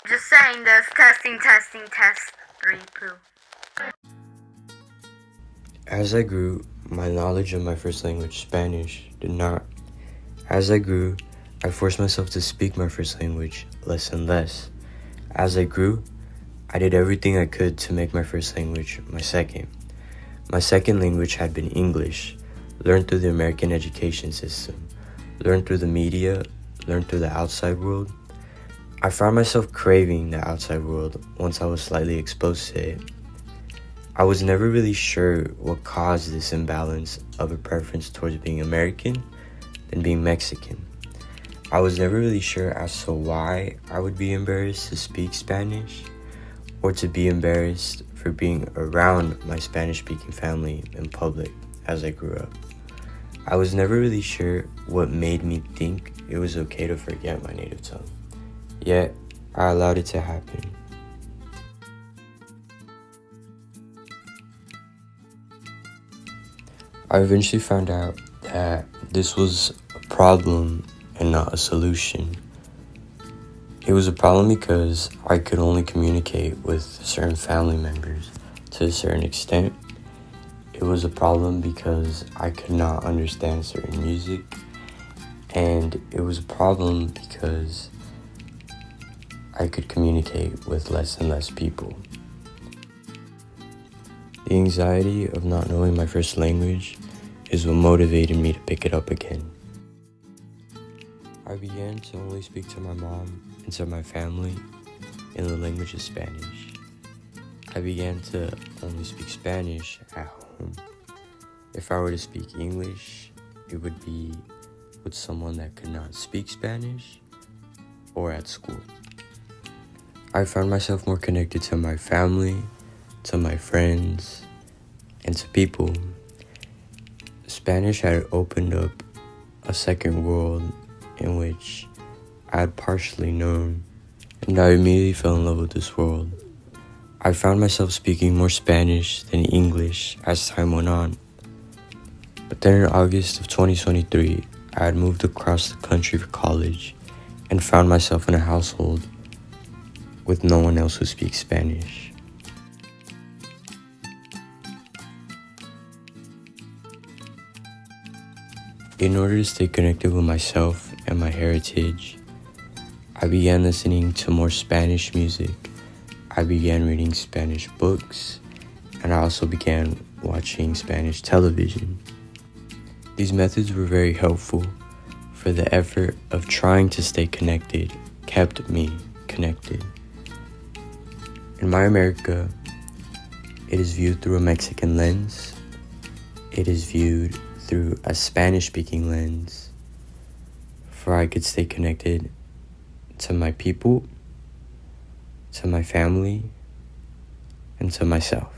Just saying this. Testing, testing, test. 3, poo. As I grew, my knowledge of my first language, Spanish, did not. As I grew, I forced myself to speak my first language less and less. As I grew, I did everything I could to make my first language my second. My second language had been English, learned through the American education system, learned through the media, learned through the outside world. I found myself craving the outside world once I was slightly exposed to it. I was never really sure what caused this imbalance of a preference towards being American than being Mexican. I was never really sure as to why I would be embarrassed to speak Spanish or to be embarrassed for being around my Spanish-speaking family in public as I grew up. I was never really sure what made me think it was okay to forget my native tongue. Yet, I allowed it to happen. I eventually found out that this was a problem and not a solution. It was a problem because I could only communicate with certain family members to a certain extent. It was a problem because I could not understand certain music. And it was a problem because I could communicate with less and less people. The anxiety of not knowing my first language is what motivated me to pick it up again. I began to only speak to my mom and to my family in the language of Spanish. I began to only speak Spanish at home. If I were to speak English, it would be with someone that could not speak Spanish or at school. I found myself more connected to my family, to my friends, and to people. Spanish had opened up a second world in which I had partially known, and I immediately fell in love with this world. I found myself speaking more Spanish than English as time went on. But then in August of 2023, I had moved across the country for college and found myself in a household with no one else who speaks Spanish. In order to stay connected with myself and my heritage, I began listening to more Spanish music. I began reading Spanish books, and I also began watching Spanish television. These methods were very helpful, for the effort of trying to stay connected kept me connected. In my America, it is viewed through a Mexican lens. It is viewed through a Spanish-speaking lens, for I could stay connected to my people, to my family, and to myself.